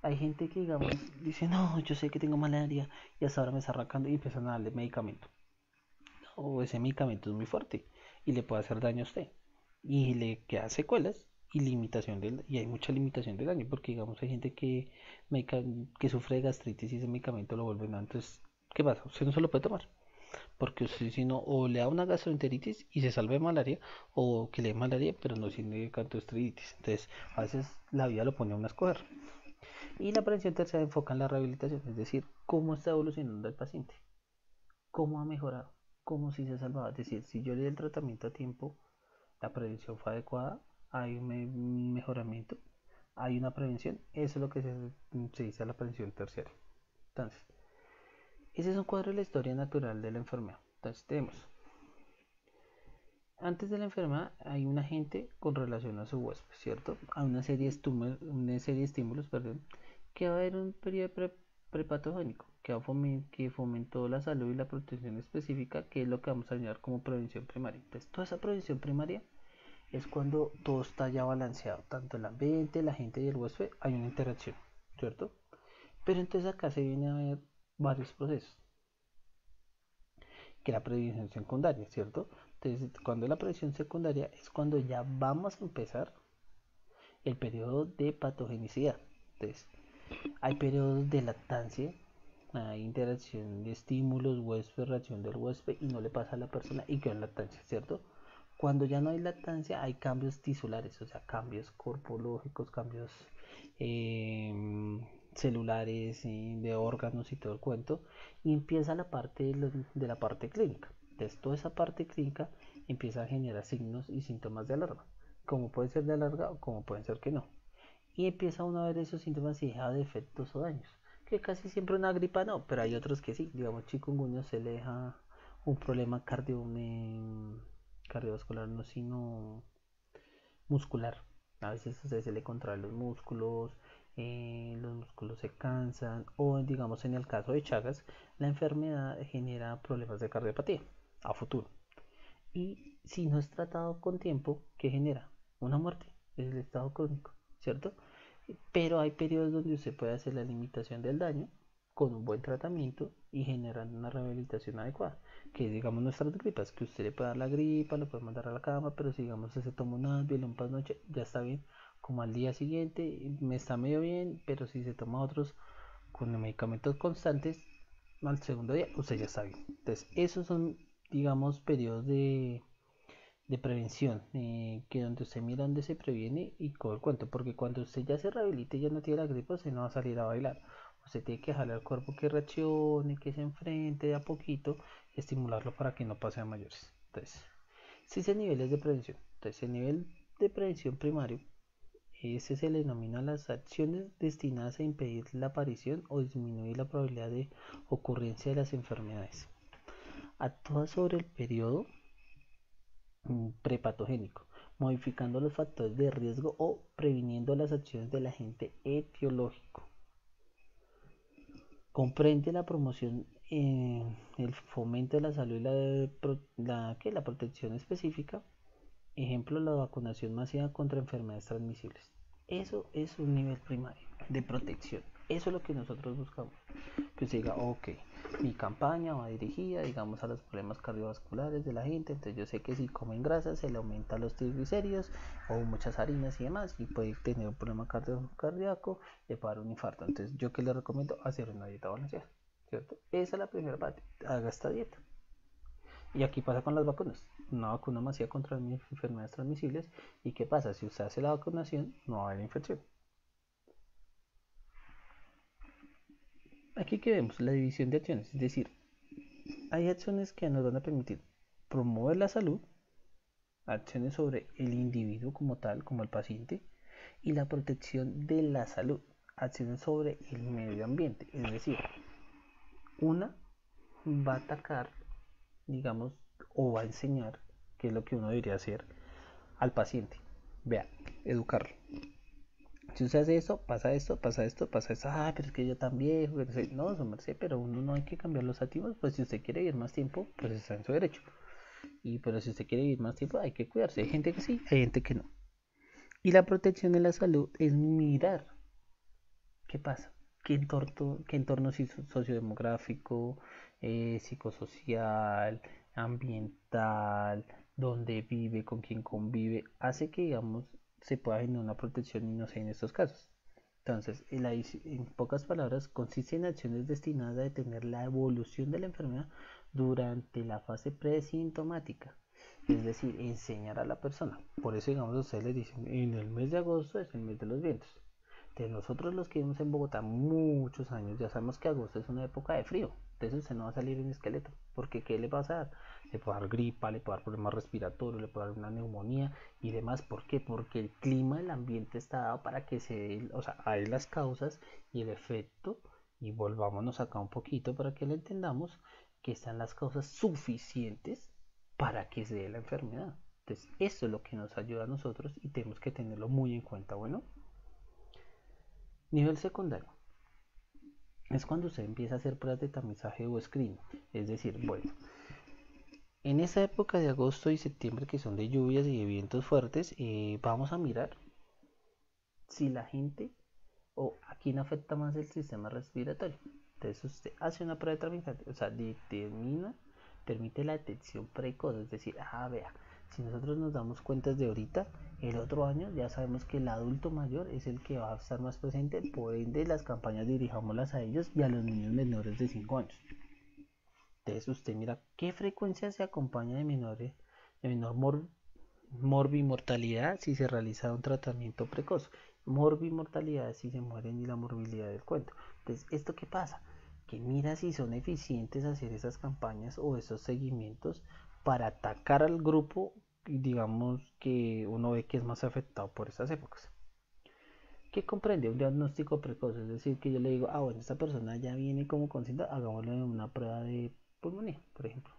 hay gente que, digamos, dice, no, yo sé que tengo malaria y hasta ahora me está arrancando y empiezan a darle medicamento. O ese medicamento es muy fuerte y le puede hacer daño a usted. Y le queda secuelas y y hay mucha limitación del daño, porque digamos hay gente que sufre de gastritis y ese medicamento lo vuelve nada. Entonces, ¿qué pasa? Usted no se lo puede tomar porque usted si no, o le da una gastroenteritis y se salve de malaria, o que le dé malaria, pero no tiene gastroenteritis. Entonces, a veces la vida lo pone a uno a escoger. Y la prevención tercera se enfoca en la rehabilitación, es decir, cómo está evolucionando el paciente, cómo ha mejorado, cómo si se ha salvado. Es decir, si yo le di el tratamiento a tiempo, la prevención fue adecuada, hay un mejoramiento, hay una prevención, eso es lo que se dice a la prevención terciaria. Entonces, ese es un cuadro de la historia natural de la enfermedad. Entonces, tenemos antes de la enfermedad hay un agente con relación a su huésped, ¿cierto? Hay una serie de estímulos, perdón, que va a haber un periodo prepatogénico que fomentó la salud y la protección específica, que es lo que vamos a llamar como prevención primaria. Entonces, toda esa prevención primaria es cuando todo está ya balanceado, tanto el ambiente, la gente y el huésped, hay una interacción, ¿cierto? Pero entonces acá se viene a ver varios procesos, que la prevención secundaria, ¿cierto? Entonces, cuando la prevención secundaria es cuando ya vamos a empezar el periodo de patogenicidad. Entonces, hay periodos de lactancia, hay interacción de estímulos, huésped, reacción del huésped y no le pasa a la persona y queda en lactancia, ¿cierto? Cuando ya no hay lactancia, hay cambios tisulares, o sea, cambios corpológicos, cambios eh, celulares, de órganos y todo el cuento, y empieza la parte de la parte clínica. Entonces, toda esa parte clínica empieza a generar signos y síntomas de alarma, como puede ser de alarma o como pueden ser que no. Y empieza uno a ver esos síntomas y deja de efectos o daños. que casi siempre una gripa no, pero hay otros que sí. Digamos, chikungunya se le deja un problema cardiovascular, no sino muscular. A veces se le contraen los músculos se cansan, o digamos en el caso de Chagas, la enfermedad genera problemas de cardiopatía a futuro. Y si no es tratado con tiempo, ¿qué genera? Una muerte, es el estado crónico, ¿cierto? Pero hay periodos donde usted puede hacer la limitación del daño con un buen tratamiento y generando una rehabilitación adecuada. Que digamos nuestras gripas, que usted le puede dar la gripa, lo puede mandar a la cama, pero si digamos se toma un Advil, un noche, ya está bien. Como al día siguiente me está medio bien, pero si se toma otros con medicamentos constantes, al segundo día usted ya está bien. Entonces, esos son, digamos, periodos de prevención, que donde usted mira donde se previene y todo el cuento, porque cuando usted ya se rehabilite y ya no tiene la gripe, usted no va a salir a bailar. Usted tiene que dejarle al cuerpo que reaccione, que se enfrente de a poquito, y estimularlo para que no pase a mayores. Entonces, si ese nivel es de prevención. Entonces, el nivel de prevención primario, ese se le denomina las acciones destinadas a impedir la aparición o disminuir la probabilidad de ocurrencia de las enfermedades. Actúa sobre el periodo prepatogénico, modificando los factores de riesgo o previniendo las acciones del agente etiológico. Comprende la promoción, el fomento de la salud y la protección específica. Ejemplo, la vacunación masiva contra enfermedades transmisibles. Eso es un nivel primario de protección. Eso es lo que nosotros buscamos. Que se diga, ok, mi campaña va dirigida, digamos, a los problemas cardiovasculares de la gente. Entonces yo sé que si comen grasa se le aumenta los triglicéridos o muchas harinas y demás, y puede tener un problema cardíaco, le puede dar un infarto. Entonces yo que le recomiendo hacer una dieta balanceada, ¿cierto? Esa es la primera parte. Haga esta dieta. Y aquí pasa con las vacunas. Una vacuna masiva contra enfermedades transmisibles. ¿Y qué pasa? Si usted hace la vacunación, no va a haber infección. Aquí que vemos la división de acciones. Es decir, hay acciones que nos van a permitir promover la salud, acciones sobre el individuo como tal, como el paciente, y la protección de la salud, acciones sobre el medio ambiente. Es decir, una va a atacar, digamos, o va a enseñar, qué es lo que uno debería hacer, al paciente. Vea, educarlo. Si usted hace esto, pasa esto, pasa esto, pasa esto. Ah, pero es que yo también. No, su merced, pero uno no hay que cambiar los activos. Pues si usted quiere vivir más tiempo, pues está en su derecho. Y pero si usted quiere vivir más tiempo, hay que cuidarse. Hay gente que sí, hay gente que no. Y la protección de la salud es mirar qué pasa, qué entorno sociodemográfico, psicosocial, ambiental, dónde vive, con quién convive, hace que, digamos, se pueda generar una protección y no sé en estos casos. Entonces, en pocas palabras, consiste en acciones destinadas a detener la evolución de la enfermedad durante la fase presintomática. Es decir, enseñar a la persona. Por eso, digamos, ustedes les dicen, en el mes de agosto es el mes de los vientos. De nosotros los que vivimos en Bogotá muchos años, ya sabemos que agosto es una época de frío. Entonces usted no va a salir en esqueleto. Porque ¿qué le va a dar? Le puede dar gripa, le puede dar problemas respiratorios, le puede dar una neumonía y demás. ¿Por qué? Porque el clima del ambiente está dado para que se dé, o sea, hay las causas y el efecto. Y volvámonos acá un poquito para que lo entendamos, que están las causas suficientes para que se dé la enfermedad. Entonces, eso es lo que nos ayuda a nosotros y tenemos que tenerlo muy en cuenta. Bueno, nivel secundario es cuando usted empieza a hacer pruebas de tamizaje o screening. Es decir, bueno, en esa época de agosto y septiembre que son de lluvias y de vientos fuertes, vamos a mirar si la gente o a quién afecta más el sistema respiratorio. Entonces usted hace una prueba de tamizaje, o sea, determina, permite la detección precoz, es decir, vea, si nosotros nos damos cuenta de ahorita, el otro año ya sabemos que el adulto mayor es el que va a estar más presente, por ende las campañas dirijámoslas a ellos y a los niños menores de 5 años. Entonces usted mira qué frecuencia se acompaña de menor morbimortalidad si se realiza un tratamiento precoz, morbimortalidad si se mueren y la morbilidad del cuento. Entonces, ¿esto qué pasa? Que mira si son eficientes hacer esas campañas o esos seguimientos para atacar al grupo, digamos, que uno ve que es más afectado por esas épocas. ¿Qué comprende? Un diagnóstico precoz, es decir, que yo le digo, bueno, esta persona ya viene como con síntomas, hagámosle una prueba de pulmonía, por ejemplo.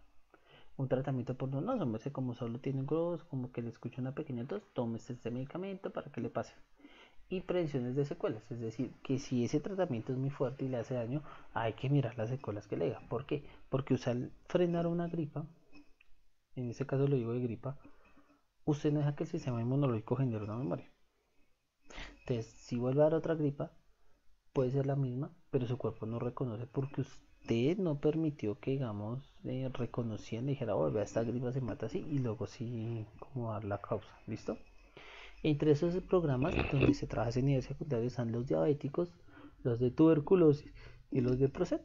Un tratamiento por no, no, sé como solo tiene un grosso, como que le escucha una pequeña tos, tómese este medicamento para que le pase. Y prevenciones de secuelas, es decir, que si ese tratamiento es muy fuerte y le hace daño, hay que mirar las secuelas que le da. ¿Por qué? Porque usar frenar una gripa, en este caso lo digo de gripa, usted no deja que el sistema inmunológico genere una memoria. Entonces, si vuelve a dar otra gripa, puede ser la misma, pero su cuerpo no reconoce porque usted no permitió que, digamos, reconociendo, dijera, oh, vea, esta gripa se mata así, y luego sí, como dar la causa, ¿listo? Entre esos programas donde se trabaja en nivel secundario están los diabéticos, los de tuberculosis y los de PROSET.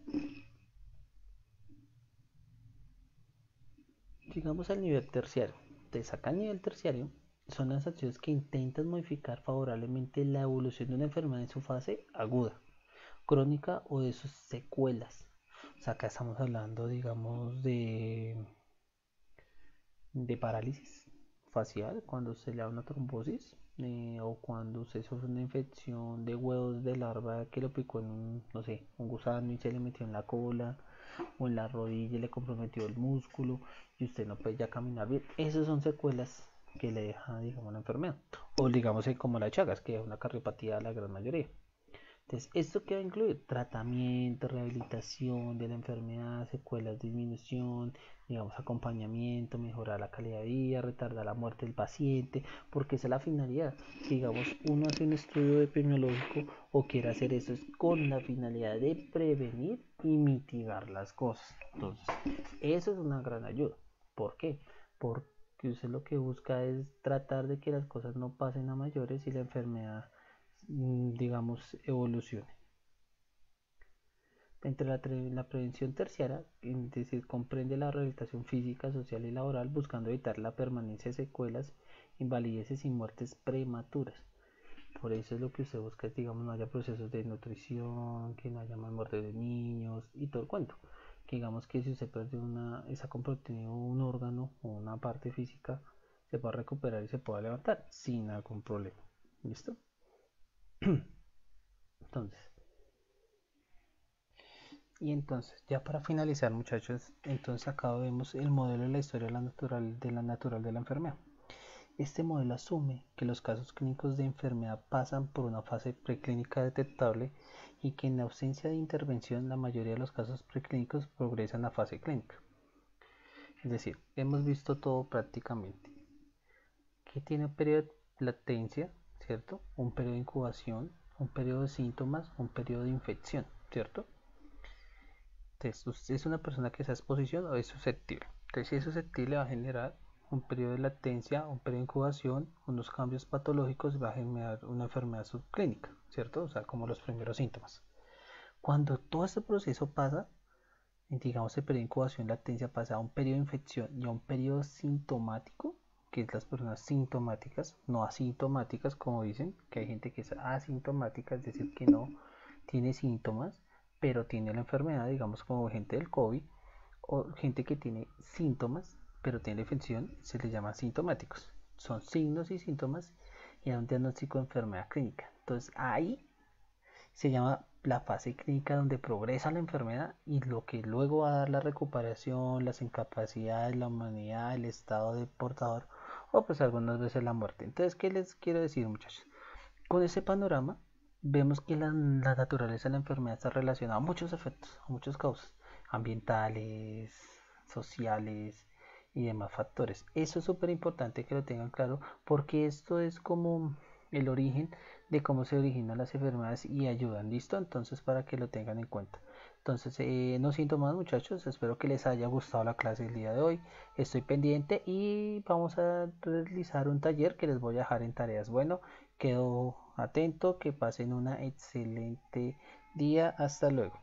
Llegamos al nivel terciario. Entonces acá al nivel terciario son las acciones que intentan modificar favorablemente la evolución de una enfermedad en su fase aguda, crónica o de sus secuelas. O sea, acá estamos hablando, digamos, de parálisis facial cuando se le da una trombosis, o cuando se sufre una infección de huevos de larva que lo picó en un, no sé, un gusano y se le metió en la cola o en la rodilla y le comprometió el músculo y usted no puede ya caminar bien. Esas son secuelas que le deja, digamos, una enfermedad. O digamos como la Chagas, que es una cardiopatía a la gran mayoría. Entonces, ¿esto qué va a incluir? Tratamiento, rehabilitación de la enfermedad, secuelas, disminución, digamos, acompañamiento, mejorar la calidad de vida, retardar la muerte del paciente, porque esa es la finalidad. Digamos, uno hace un estudio epidemiológico o quiere hacer eso es con la finalidad de prevenir y mitigar las cosas. Entonces, eso es una gran ayuda. ¿Por qué? Porque usted lo que busca es tratar de que las cosas no pasen a mayores y la enfermedad, digamos, evolucione. Entre la prevención terciaria, es decir, comprende la rehabilitación física, social y laboral, buscando evitar la permanencia de secuelas, invalideces y muertes prematuras. Por eso es lo que usted busca, es, digamos, no haya procesos de nutrición, que no haya más muertes de niños y todo el cuento. Que digamos que si usted pierde esa comprometido un órgano o una parte física, se pueda recuperar y se pueda levantar sin algún problema. ¿Listo? Entonces, ya para finalizar, muchachos, entonces acá vemos el modelo de la historia de la enfermedad. Este modelo asume que los casos clínicos de enfermedad pasan por una fase preclínica detectable y que en ausencia de intervención la mayoría de los casos preclínicos progresan a fase clínica. Es decir, hemos visto todo prácticamente. Que tiene un periodo de latencia, ¿cierto? Un periodo de incubación, un periodo de síntomas, un periodo de infección, ¿cierto? Entonces, usted es una persona que está en exposición o es susceptible. Entonces, si es susceptible, va a generar un periodo de latencia, un periodo de incubación, unos cambios patológicos, va a generar una enfermedad subclínica, ¿cierto? O sea, como los primeros síntomas. Cuando todo este proceso pasa, digamos el periodo de incubación, latencia, pasa a un periodo de infección y a un periodo sintomático, que es las personas sintomáticas, no asintomáticas, como dicen, que hay gente que es asintomática, es decir, que no tiene síntomas, pero tiene la enfermedad, digamos como gente del COVID, o gente que tiene síntomas, pero tiene la infección, se les llama sintomáticos. Son signos y síntomas y hay un diagnóstico de enfermedad clínica. Entonces ahí se llama la fase clínica donde progresa la enfermedad y lo que luego va a dar la recuperación, las incapacidades, la humanidad, el estado de portador o pues algunas veces la muerte. Entonces, ¿qué les quiero decir, muchachos? Con ese panorama vemos que la naturaleza de la enfermedad está relacionada a muchos efectos, a muchas causas ambientales, sociales y demás factores. Eso es súper importante que lo tengan claro porque esto es como el origen de cómo se originan las enfermedades y ayudan, ¿listo? Entonces para que lo tengan en cuenta. Entonces no siento más, muchachos, espero que les haya gustado la clase del día de hoy. Estoy pendiente y vamos a realizar un taller que les voy a dejar en tareas. Bueno, quedo atento, que pasen una excelente día, hasta luego.